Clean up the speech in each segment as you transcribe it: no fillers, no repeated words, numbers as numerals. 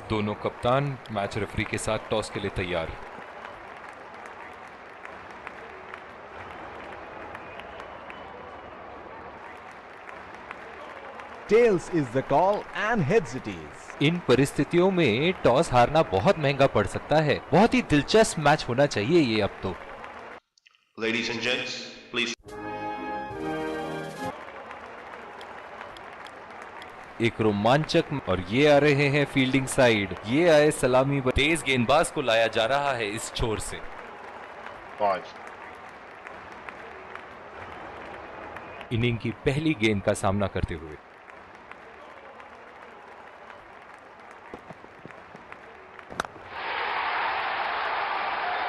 दोनों कप्तान match referee के साथ टॉस के लिए तैयार। Tails is the call and heads it is. इन परिस्थितियों में टॉस हारना बहुत महंगा पड़ सकता है। बहुत ही दिलचस्प मैच होना चाहिए ये अब तो। Ladies and gents, please. एक रोमांचक और ये आ रहे हैं फील्डिंग साइड। ये आए सलामी। तेज गेंदबाज को लाया जा रहा है इस छोर से। 5. इनिंग की पहली गेंद का सामना करते हुए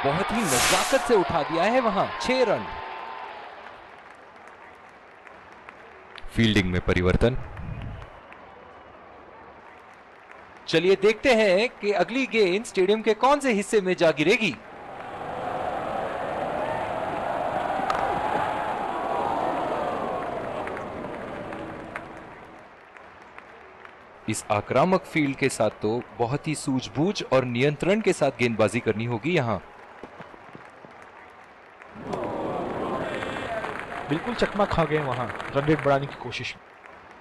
बहुत ही नजाकत से उठा दिया है वहां। 6 रन। फील्डिंग में परिवर्तन। चलिए देखते हैं कि अगली गेंद स्टेडियम के कौन से हिस्से में जा गिरेगी। इस आक्रामक फील्ड के साथ तो बहुत ही सूझबूझ और नियंत्रण के साथ गेंदबाजी करनी होगी यहां। बिल्कुल चकमा खा गए वहां रन रेट बढ़ाने की कोशिश में।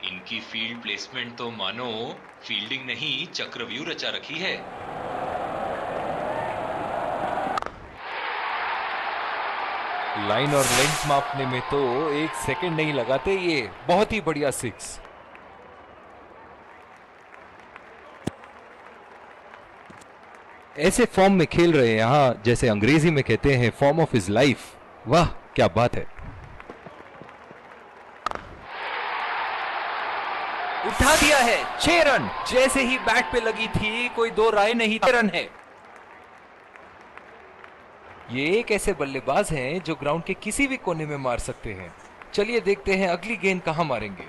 इनकी फील्ड प्लेसमेंट तो मानो फील्डिंग नहीं चक्रव्यूह रचा रखी है। लाइन और लेंथ मापने में तो 1 सेकंड नहीं लगाते ये। बहुत ही बढ़िया 6। ऐसे फॉर्म में खेल रहे हैं यहां, जैसे अंग्रेजी में कहते हैं फॉर्म ऑफ हिज लाइफ। वाह क्या बात है। उठा दिया है। 6 रन। जैसे ही बैट पे लगी थी कोई दो राय नहीं। 6 रन है। ये एक ऐसे बल्लेबाज हैं जो ग्राउंड के किसी भी कोने में मार सकते हैं। चलिए देखते हैं अगली गेंद कहां मारेंगे।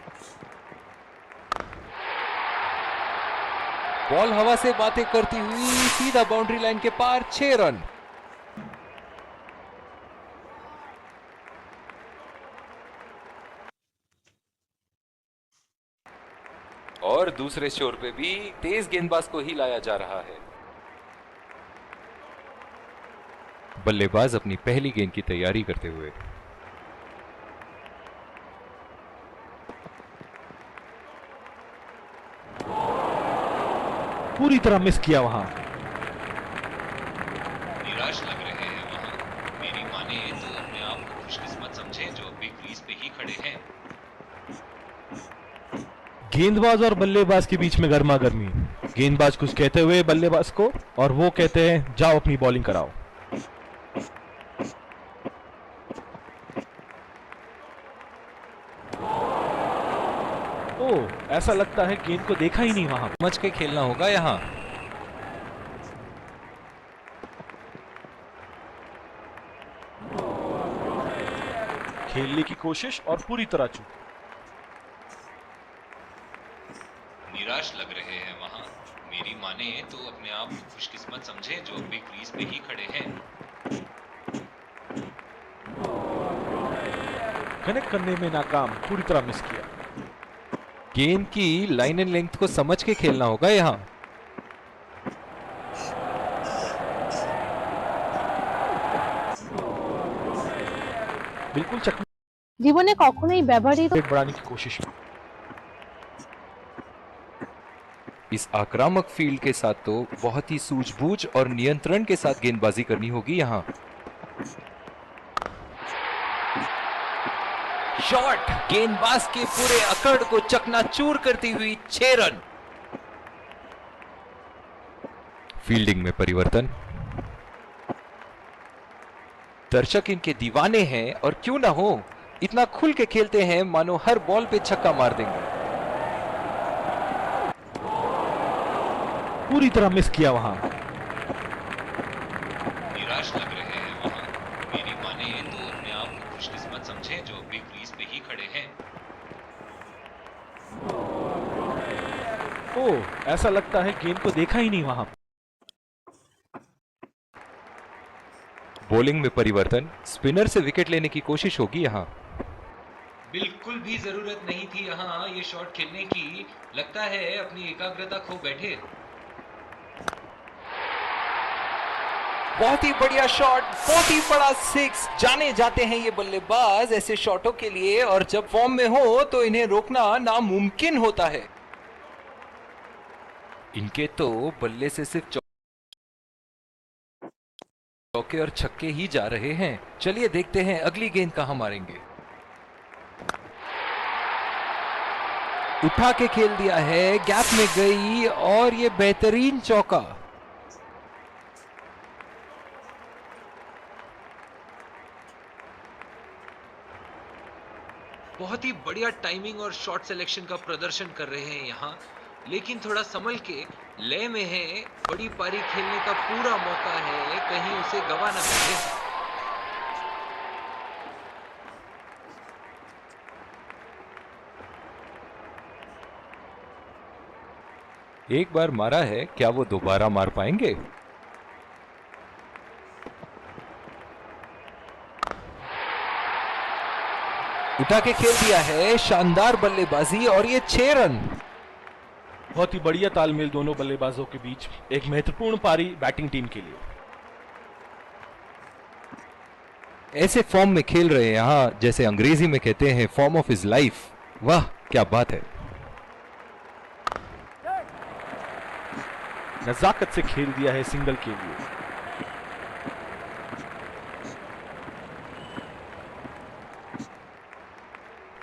बॉल हवा से बातें करती हुई सीधा बाउंड्री लाइन के पार। 6 रन। और दूसरे छोर पे भी तेज गेंदबाज को ही लाया जा रहा है। बल्लेबाज अपनी पहली गेंद की तैयारी करते हुए पूरी तरह मिस किया वहां। निराश लग रहे हैं वहां। मेरी माने तो अपने आप को खुशकिस्मत समझे जो अभी क्रीज पे ही खड़े हैं। गेंदबाज और बल्लेबाज के बीच में गर्मा गर्मी। गेंदबाज कुछ कहते हुए बल्लेबाज को और वो कहते हैं जाओ अपनी बॉलिंग कराओ। ओह, ऐसा लगता है गेंद को देखा ही नहीं वहां। समझ के खेलना होगा यहां। खेलने की कोशिश और पूरी तरह चूक। निराश लग रहे हैं वहां। मेरी माने तो अपने आप को खुशकिस्मत समझे जो अभी क्रीज पे ही खड़े हैं। कनेक्ट करने में नाकाम, पूरी तरह मिस किया। गेंद की लाइन एंड लेंथ को समझ के खेलना होगा यहां। बिल्कुल चकमा জীবনে কখনোই ব্যবহৃত रेट बढ़ाने की कोशिश में। इस आक्रामक फील्ड के साथ तो बहुत ही सूझबूझ और नियंत्रण के साथ गेंदबाजी करनी होगी यहां। शॉट। गेंदबाज के पूरे अकड़ को चकनाचूर करती हुई 6 रन। फील्डिंग में परिवर्तन। दर्शक इनके दीवाने हैं और क्यों ना हो, इतना खुल के खेलते हैं मानो हर बॉल पे छक्का मार देंगे। पूरी तरह मिस किया वहां। निराश लग रहे हैं वहां। मेरी माने तो अपने आप को खुशकिस्मत समझे जो अभी क्रीज पे ही खड़े हैं। ओह, ऐसा लगता है गेंद को देखा ही नहीं वहां। बॉलिंग में परिवर्तन। स्पिनर से विकेट लेने की कोशिश होगी यहां। बिल्कुल भी जरूरत नहीं थी यहां ये शॉट खेलने की। लगता है अपनी एकाग्रता खो बैठे। बहुत ही बढ़िया शॉट, बहुत ही बड़ा सिक्स। जाने जाते हैं ये बल्लेबाज ऐसे शॉटों के लिए, और जब फॉर्म में हो तो इन्हें रोकना नामुमकिन होता है। इनके तो बल्ले से सिर्फ चौके और छक्के ही जा रहे हैं। चलिए देखते हैं अगली गेंद कहां मारेंगे। उठा के खेल दिया है, गैप में गई और ये बेहतरीन चौका। बहुत ही बढ़िया टाइमिंग और शॉट सिलेक्शन का प्रदर्शन कर रहे हैं यहाँ, लेकिन थोड़ा संभल के, लय में है। बड़ी पारी खेलने का पूरा मौका है, कहीं उसे गवा ना बैठे। एक बार मारा है, क्या वो दोबारा मार पाएंगे? उठा के खेल दिया है, शानदार बल्लेबाजी और ये 6 रन। बहुत ही बढ़िया तालमेल दोनों बल्लेबाजों के बीच, एक महत्वपूर्ण पारी बैटिंग टीम के लिए। ऐसे फॉर्म में खेल रहे हैं यहां, जैसे अंग्रेजी में कहते हैं फॉर्म ऑफ हिज लाइफ। वाह क्या बात है। नजाकत से खेल दिया है सिंगल के लिए।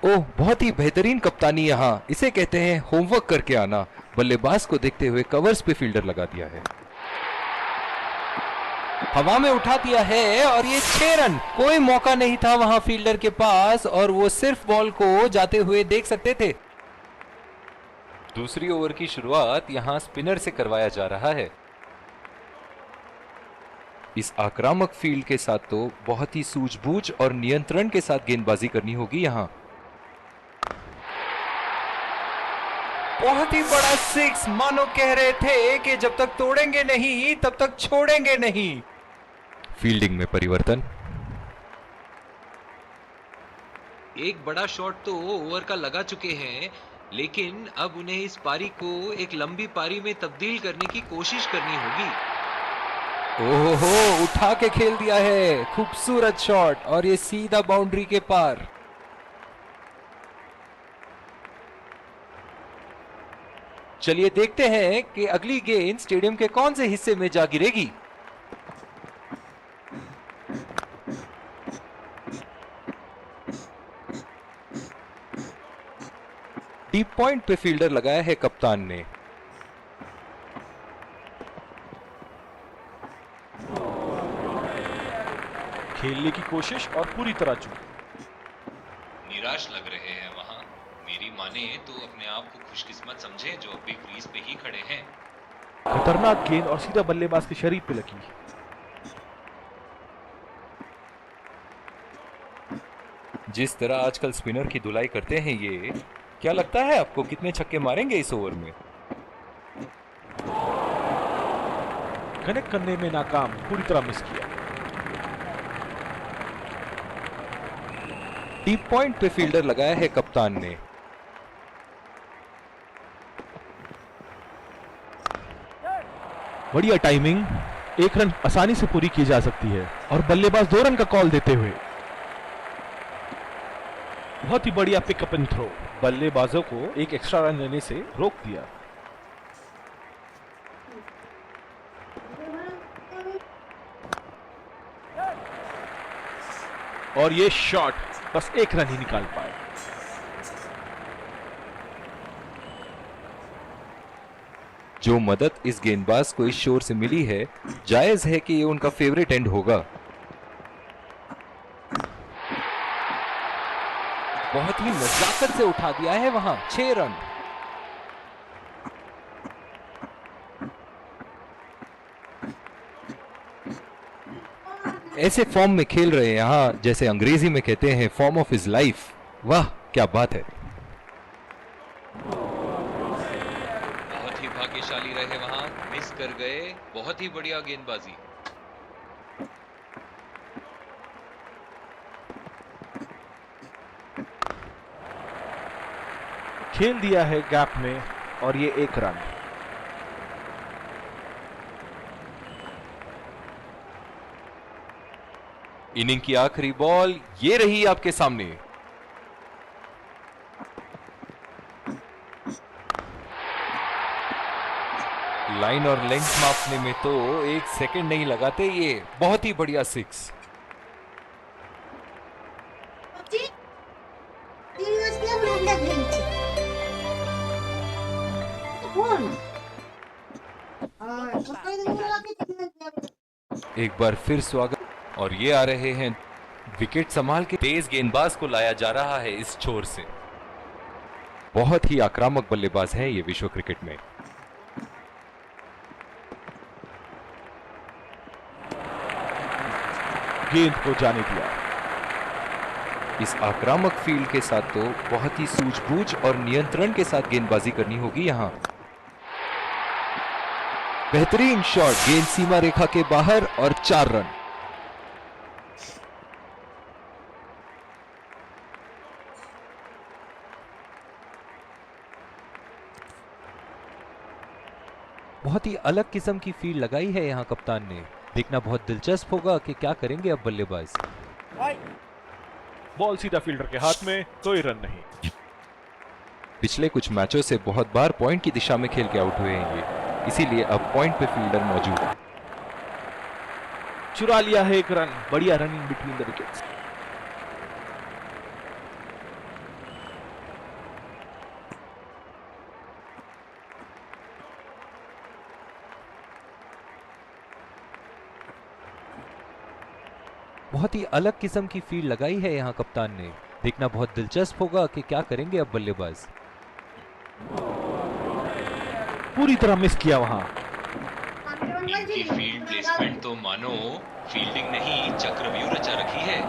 ओह, बहुत ही बेहतरीन कप्तानी यहां, इसे कहते हैं होमवर्क करके आना। बल्लेबाज को देखते हुए कवर्स पे फील्डर लगा दिया है, हवा में उठा दिया है और ये 6 रन। कोई मौका नहीं था वहां फील्डर के पास और वो सिर्फ बॉल को जाते हुए देख सकते थे। दूसरी ओवर की शुरुआत यहां स्पिनर से करवाया जा रहा है। इस आक्रामक फील्ड के साथ तो बहुत ही सूझबूझ और नियंत्रण के साथ गेंदबाजी करनी होगी यहां। बहुत ही बड़ा सिक्स, मानो कह रहे थे कि जब तक तोड़ेंगे नहीं तब तक छोड़ेंगे नहीं। फील्डिंग में परिवर्तन। एक बड़ा शॉट तो ओवर का लगा चुके हैं, लेकिन अब उन्हें इस पारी को एक लंबी पारी में तब्दील करने की कोशिश करनी होगी। ओहो, उठा के खेल दिया है, खूबसूरत शॉट और ये सीधा बाउंड्री के पार। चलिए देखते हैं कि अगली गेंद स्टेडियम के कौन से हिस्से में जा गिरेगी। डीप पॉइंट पे फील्डर लगाया है कप्तान ने। खेलने की कोशिश और पूरी तरह चूक। निराश लग रहे हैं वहां। मेरी माने तो अपने आप को खुशकिस्मत समझे जो अभी क्रीज पे ही खड़े हैं। खतरनाक गेंद और सीधा बल्लेबाज के शरीर पे लगी। जिस तरह आजकल स्पिनर की धुलाई करते हैं ये, क्या लगता है आपको कितने छक्के मारेंगे इस ओवर में? कनेक्ट करने में नाकाम, पूरी तरह मिस किया। डीप पॉइंट पे फील्डर लगाया है कप्तान ने। बढ़िया टाइमिंग, 1 रन आसानी से पूरी की जा सकती है और बल्लेबाज 2 रन का कॉल देते हुए बहुत ही बढ़िया पिकअप एंड थ्रो, बल्लेबाजों को एक एक्स्ट्रा रन लेने से रोक दिया। और ये शॉट बस 1 रन ही निकाल पाए। जो मदद इस गेंदबाज को इस शोर से मिली है, जायज है कि ये उनका फेवरेट एंड होगा। बहुत ही नजाकत से उठा दिया है वहां, 6 रन। ऐसे फॉर्म में खेल रहे हैं यहां, जैसे अंग्रेजी में कहते हैं फॉर्म ऑफ हिज लाइफ। वाह क्या बात है। बहुत ही भाग्यशाली रहे वहां, मिस कर गए। बहुत ही बढ़िया गेंदबाजी। खेल दिया है गैप में और ये 1 रन। इनिंग की आखिरी बॉल ये रही आपके सामने। लाइन और लेंथ मापने में तो 1 सेकंड नहीं लगाते ये। बहुत ही बढ़िया 6। एक बार फिर स्वागत। और ये आ रहे हैं विकेट संभाल के। तेज गेंदबाज को लाया जा रहा है इस छोर से। बहुत ही आक्रामक बल्लेबाज है ये विश्व क्रिकेट में। गेंद को जाने दिया। इस आक्रामक फील्ड के साथ तो बहुत ही सूझबूझ और नियंत्रण के साथ गेंदबाजी करनी होगी यहां। बेहतरीन शॉट, गेंद सीमा रेखा के बाहर और 4 रन। बहुत ही अलग किस्म की फील्ड लगाई है यहां कप्तान ने। देखना बहुत दिलचस्प होगा कि क्या करेंगे अब बल्लेबाज। बॉल सीधा फील्डर के हाथ में, कोई रन नहीं। पिछले कुछ मैचों से बहुत बार पॉइंट की दिशा में खेल के आउट हुए हैं ये, इसीलिए अब पॉइंट पे फील्डर मौजूद है। चुरा लिया है 1 रन। बढ़िया रनिंग बिटवीन द विकेट्स। बहुत ही अलग किस्म की फील्ड लगाई है यहां कप्तान ने। देखना बहुत दिलचस्प होगा कि क्या करेंगे अब बल्लेबाज। पूरी तरह मिस किया वहां। इनकी फील्ड प्लेसमेंट तो मानो फील्डिंग नहीं चक्रव्यूह रचा रखी है।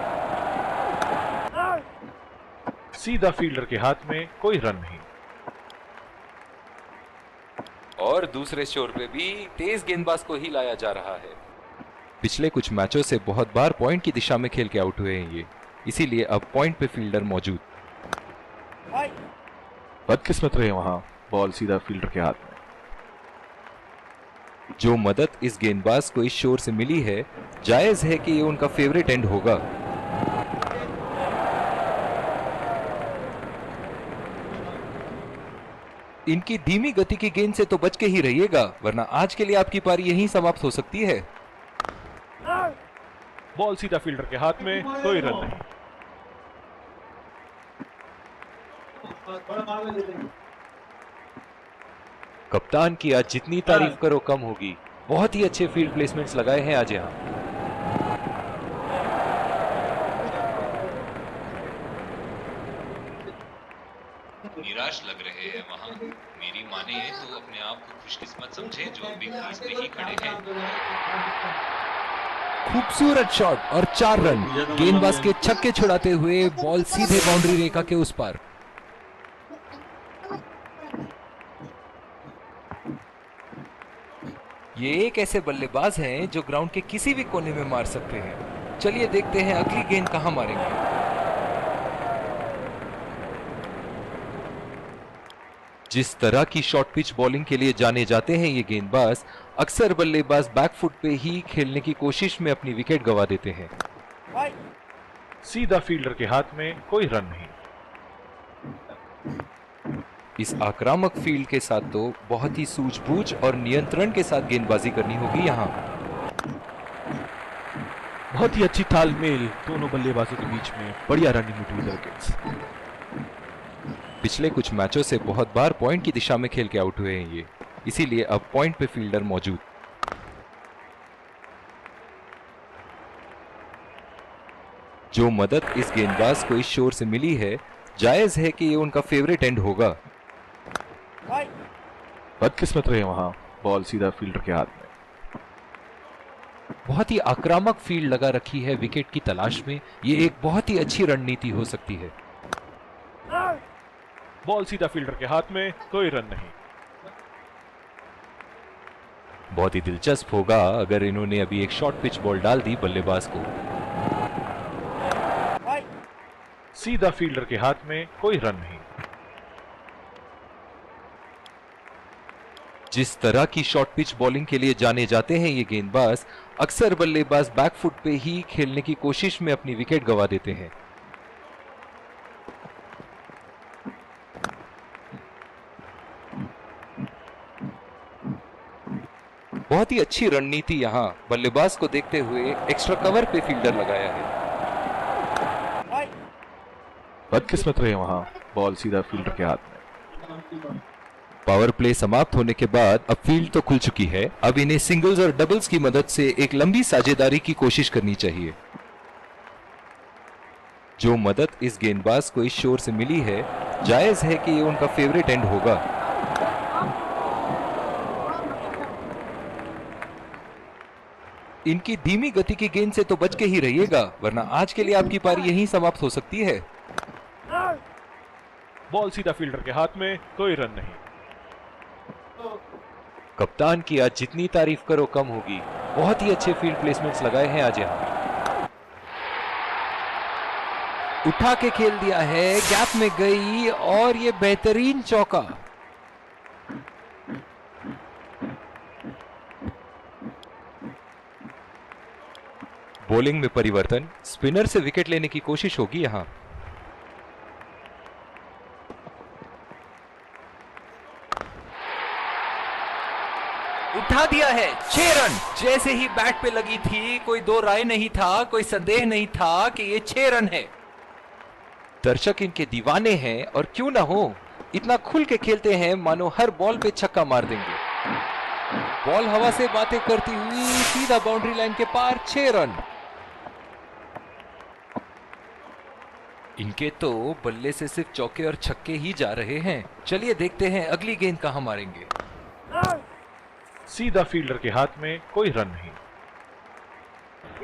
सीधा फील्डर के हाथ में, कोई रन नहीं। और दूसरे छोर पे भी तेज गेंदबाज को ही लाया जा रहा है। पिछले कुछ मैचों से बहुत बार पॉइंट की दिशा में खेल के आउट हुए हैं ये, इसीलिए अब पॉइंट पे फील्डर मौजूद। बदकिस्मत रहे वहां। बॉल सीधा फील्डर के हाथ में। जो मदद इस गेंदबाज को इस शोर से मिली है, जायज है कि ये उनका फेवरेट एंड होगा। इनकी धीमी गति की गेंद से तो बच के ही रहिएगा, वरना आज के लिए आपकी पारी यहीं समाप्त हो सकती है। बॉल सीधा फील्डर के हाथ में, कोई रन नहीं। कप्तान की आज जितनी तारीफ करो कम होगी। बहुत ही अच्छे फील्ड प्लेसमेंट्स लगाए हैं आज यहां। निराश लग रहे हैं वहां। मेरी माने तो अपने आप को खुशकिस्मत समझें जो अभी क्रीज पे ही खड़े हैं। खूबसूरत शॉट और 4 रन। गेंदबाज के छक्के छुड़ाते हुए बॉल सीधे बाउंड्री रेखा के उस पार। ये एक ऐसे बल्लेबाज हैं जो ग्राउंड के किसी भी कोने में मार सकते हैं। चलिए देखते हैं अगली गेंद कहां मारेंगे। जिस तरह की शॉर्ट पिच बॉलिंग के लिए जाने जाते हैं ये गेंदबाज, अक्सर बल्लेबाज बैकफुट पे ही खेलने की कोशिश में अपनी विकेट गंवा देते हैं। सीधा फील्डर के हाथ में, कोई रन नहीं। इस आक्रामक फील्ड के साथ तो बहुत ही सूझबूझ और नियंत्रण के साथ गेंदबाजी करनी होगी यहां। बहुत ही अच्छी तालमेल दोनों बल्लेबाजों के बीच में। बढ़िया रनिंग बिटवीन द विकेट्स। पिछले कुछ मैचों से बहुत बार पॉइंट की दिशा में खेल के आउट हुए हैं ये, इसीलिए अब पॉइंट पे फील्डर मौजूद। जो मदद इस गेंदबाज को इस शोर से मिली है, जायज है कि ये उनका फेवरेट एंड होगा। बदकिस्मत रहे वहां। बॉल सीधा फील्डर के हाथ में। बहुत ही आक्रामक फील्ड लगा रखी है विकेट की तलाश में। ये एक बहुत ही अच्छी रणनीति हो सकती है। बॉल सीधा फील्डर के हाथ में, कोई रन नहीं। बहुत ही दिलचस्प होगा अगर इन्होंने अभी एक शॉर्ट पिच बॉल डाल दी बल्लेबाज को। सीधा फील्डर के हाथ में, कोई रन नहीं। जिस तरह की शॉर्ट पिच बॉलिंग के लिए जाने जाते हैं ये गेंदबाज, अक्सर बल्लेबाज बैकफुट पे ही खेलने की कोशिश में अपनी विकेट गंवा देते हैं। बहुत ही अच्छी रणनीति यहां बल्लेबाज को देखते हुए एक्स्ट्रा कवर पे फील्डर लगाया है। बदकिस्मत रहे वहां, बॉल सीधा फील्डर के हाथ में। पावर प्ले समाप्त होने के बाद अब फील्ड तो खुल चुकी है। अब इन्हें सिंगल्स और डबल्स की मदद से एक लंबी साझेदारी की कोशिश करनी चाहिए। जो मदद इस गेंदबाज को इस शोर से मिली है, जायज है कि ये उनका फेवरेट एंड होगा। इनकी धीमी गति की गेंद से तो बच के ही रहिएगा, वरना आज के लिए आपकी पारी यहीं समाप्त हो सकती है। बॉल सीधा फील्डर के हाथ में, कोई रन नहीं। कप्तान की आज जितनी तारीफ करो कम होगी। बहुत ही अच्छे फील्ड प्लेसमेंट्स लगाए हैं आज यहां। उठा के खेल दिया है, गैप में गई और ये बेहतरीन चौका। बॉलिंग में परिवर्तन, स्पिनर से विकेट लेने की कोशिश होगी यहां। उठा दिया है, 6 रन। जैसे ही बैट पे लगी थी, कोई दो राय नहीं था, कोई संदेह नहीं था कि ये 6 रन है। दर्शक इनके दीवाने हैं और क्यों ना हो, इतना खुल के खेलते हैं मानो हर बॉल पे छक्का मार देंगे। बॉल हवा से बातें करती हुई सीधा बाउंड्री लाइन के पार, 6 रन। इनके तो बल्ले से सिर्फ चौके और छक्के ही जा रहे हैं। चलिए देखते हैं अगली गेंद कहां मारेंगे। सीधा फील्डर के हाथ में, कोई रन नहीं।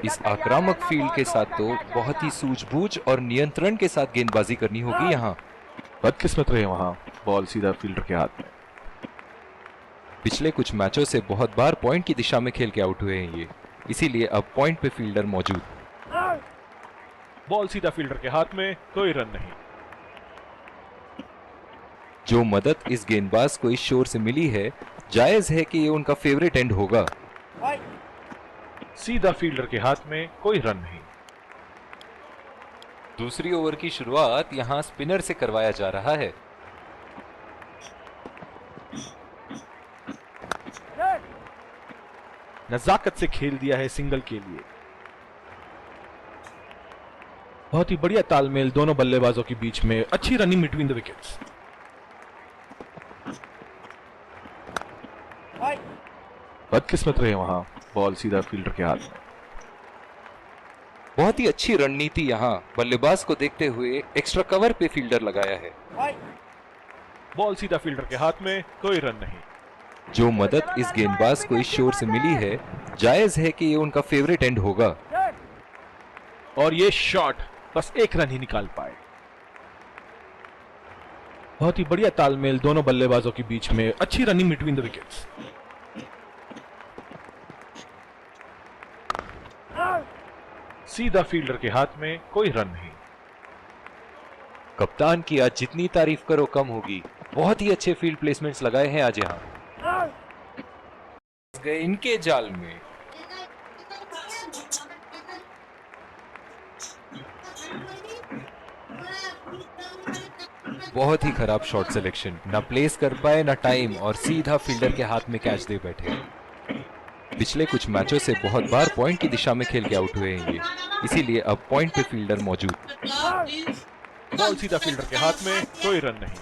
इस आक्रामक फील्ड के साथ तो बहुत ही सूझबूझ और नियंत्रण के साथ गेंदबाजी करनी होगी यहां। बदकिस्मत रहे वहां, बॉल सीधा फील्डर के हाथ में। पिछले कुछ मैचों से बहुत बार पॉइंट की दिशा में खेल के आउट हुए हैं ये, इसीलिए अब पॉइंट पे फील्डर मौजूद। बॉल सीधा फील्डर के हाथ में, कोई रन नहीं। जो मदद इस गेंदबाज को इस शोर से मिली है, जायज है कि ये उनका फेवरेट एंड होगा। सीधा फील्डर के हाथ में, कोई रन नहीं। दूसरी ओवर की शुरुआत यहां स्पिनर से करवाया जा रहा है। नजाकत से खेल दिया है सिंगल के लिए। बहुत ही बढ़िया तालमेल दोनों बल्लेबाजों के बीच में, अच्छी रनिंग बिटवीन द विकेट्स। बदकिस्मत रहे वहां, बॉल सीधा फील्डर के हाथ में। बहुत ही अच्छी रणनीति यहां बल्लेबाज को देखते हुए एक्स्ट्रा कवर पे फील्डर लगाया है। बॉल सीधा फील्डर के हाथ में, कोई रन नहीं। जो मदद इस गेंदबाज को इस शोर से मिली है, जायज है कि ये उनका फेवरेट एंड होगा। और ये शॉट बस 1 रन ही निकाल पाए। बहुत ही बढ़िया तालमेल दोनों बल्लेबाजों के बीच में, अच्छी रनिंग बिटवीन द विकेट्स। सीधा फील्डर के हाथ में, कोई रन नहीं। कप्तान की आज जितनी तारीफ करो कम होगी। बहुत ही अच्छे फील्ड प्लेसमेंट्स लगाए हैं आज यहां। गए इनके जाल में। बहुत ही खराब शॉट सिलेक्शन, ना प्लेस कर पाए ना टाइम, और सीधा फील्डर के हाथ में कैच दे बैठे। पिछले कुछ मैचों से बहुत बार पॉइंट की दिशा में खेल के आउट हुए हैं ये, इसीलिए अब पॉइंट पे फील्डर मौजूद। बॉल सीधा फील्डर के हाथ में, कोई रन नहीं।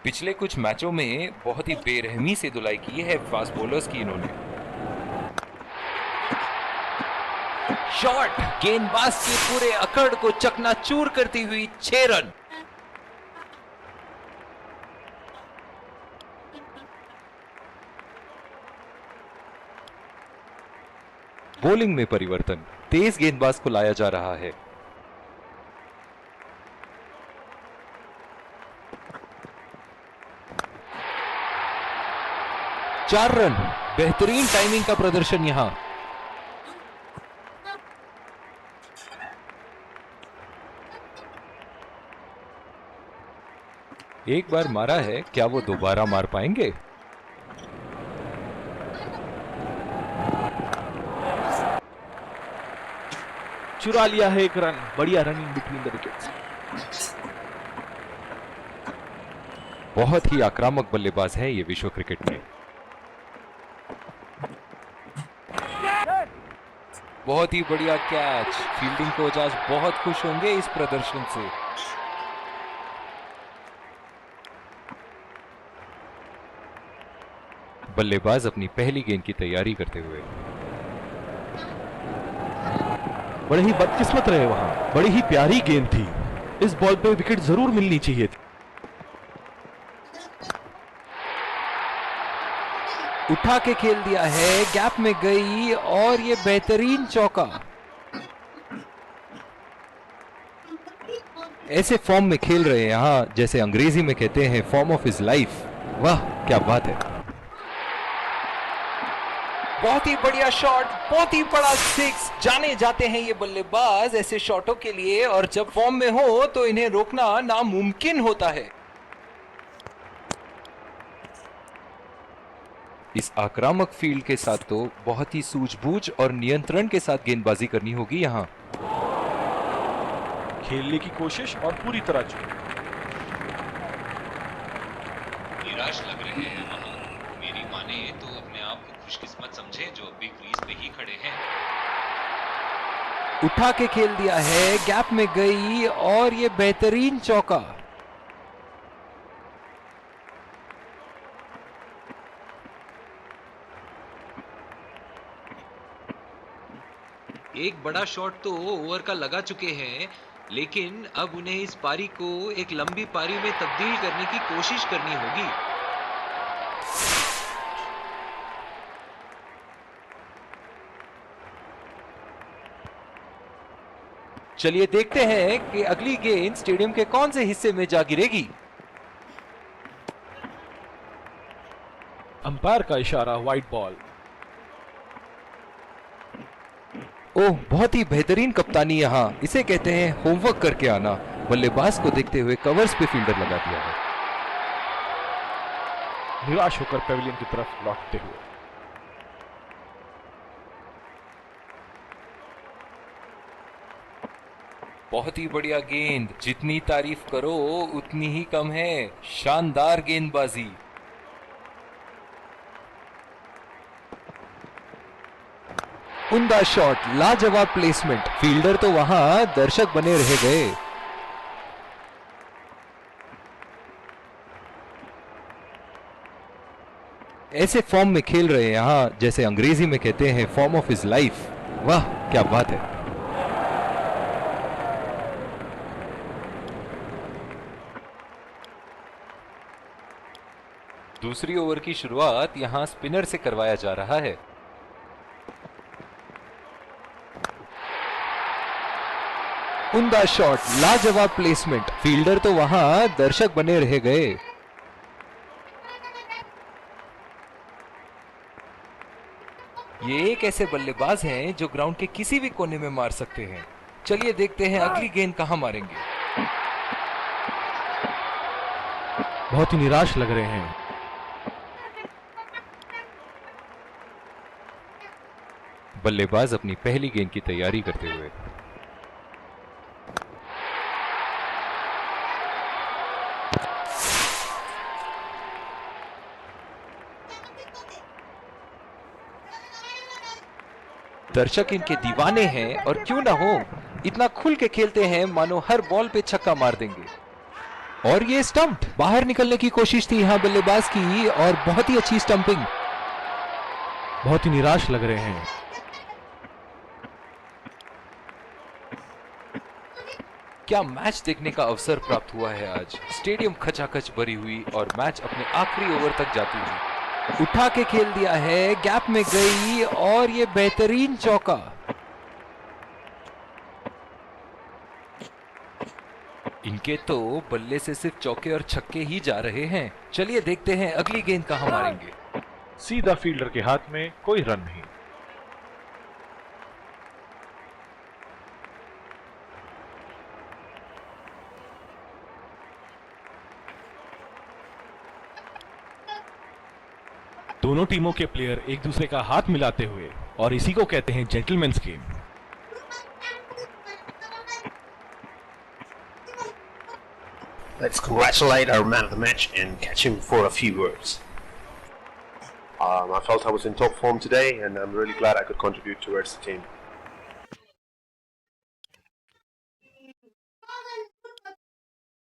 पिछले कुछ मैचों में बहुत ही बेरहमी से धुलाई की है फास्ट बॉलर्स की इन्होंने। शॉट गेंदबाज के पूरे अकड़ को चकनाचूर करती हुई 6 रन। बॉलिंग में परिवर्तन, तेज गेंदबाज को लाया जा रहा है। चार रन, बेहतरीन टाइमिंग का प्रदर्शन यहां। एक बार मारा है, क्या वो दोबारा मार पाएंगे? चुरा लिया है एक रन। बढ़िया रनिंग बिटवीन द विकेट्स। बहुत ही आक्रामक बल्लेबाज है ये विश्व क्रिकेट में। बहुत ही बढ़िया कैच। फील्डिंग कोच आज बहुत खुश होंगे इस प्रदर्शन से। बल्लेबाज अपनी पहली गेंद की तैयारी करते हुए। बड़े ही बदकिस्मत रहे वहां। बड़ी ही प्यारी गेंद थी। इस बॉल पे विकेट जरूर मिलनी चाहिए थी। उठा के खेल दिया है, गैप में गई और ये बेहतरीन चौका। ऐसे फॉर्म में खेल रहे हैं यहां, जैसे अंग्रेजी में कहते हैं फॉर्म ऑफ हिज लाइफ। वाह क्या बात है। बहुत ही बढ़िया शॉट, बहुत ही बड़ा सिक्स। जाने जाते हैं ये बल्लेबाज ऐसे शॉटों के लिए, और जब फॉर्म में हो तो इन्हें रोकना नामुमकिन होता है। इस आक्रामक फील्ड के साथ तो बहुत ही सूझबूझ और नियंत्रण के साथ गेंदबाजी करनी होगी यहां। खेलने की कोशिश और पूरी तरह चूक। निराश लग रहे हैं वहां। मेरी माने तो अपने आप को खुशकिस्मत समझे जो अभी क्रीज पे ही खड़े हैं। उठा के खेल दिया है, गैप में गई और ये बेहतरीन चौका। एक बड़ा शॉट तो ओवर का लगा चुके हैं, लेकिन अब उन्हें इस पारी को एक लंबी पारी में तब्दील करने की कोशिश करनी होगी। चलिए देखते हैं कि अगली गेंद स्टेडियम के कौन से हिस्से में जा गिरेगी। अंपायर का इशारा, वाइड बॉल। ओह, बहुत ही बेहतरीन कप्तानी यहां। इसे कहते हैं होमवर्क करके आना। बल्लेबाज को देखते हुए कवर्स पे फील्डर लगा दिया है। निराश होकर पेविलियन की तरफ लौटते हुए। बहुत ही बढ़िया गेंद। जितनी तारीफ करो उतनी ही कम है। शानदार गेंदबाजी। उम्दा शॉट, लाजवाब प्लेसमेंट। फील्डर तो वहां, दर्शक बने रह गए। ऐसे फॉर्म में खेल रहे हैं यहां, जैसे अंग्रेजी में कहते हैं फॉर्म ऑफ हिज लाइफ। वाह क्या बात है। दूसरी ओवर की शुरुआत यहां स्पिनर से करवाया जा रहा है। उम्दा शॉट, लाजवाब प्लेसमेंट। फील्डर तो वहां, दर्शक बने रह गए। ये एक ऐसे बल्लेबाज हैं जो ग्राउंड के किसी भी कोने में मार सकते हैं। चलिए देखते हैं अगली गेंद कहां मारेंगे। बहुत ही निराश लग रहे हैं। बल्लेबाज अपनी पहली गेंद की तैयारी करते हुए। दर्शक इनके दीवाने हैं, और क्यों ना हो, इतना खुल के खेलते हैं मानो हर बॉल पे छक्का मार देंगे। और ये स्टंप, बाहर निकलने की कोशिश थी यहां बल्लेबाज की, और बहुत ही अच्छी स्टंपिंग। बहुत ही निराश लग रहे हैं। क्या मैच देखने का अवसर प्राप्त हुआ है आज। स्टेडियम खचाखच भरी हुई और मैच अपने आखिरी ओवर तक जाती हुई। उठा के खेल दिया है, गैप में गई और ये बेहतरीन चौका। इनके तो बल्ले से सिर्फ चौके और छक्के ही जा रहे हैं। चलिए देखते हैं अगली गेंद कहां मारेंगे। सीधा फील्डर के हाथ में, कोई रन नहीं। दोनों टीमों के प्लेयर एक दूसरे का हाथ मिलाते हुए, और इसी को कहते हैं gentleman's game. let's congratulate our man of the match and catch him for a few words. I felt I was in top form today, and I'm really glad I could contribute towards the team.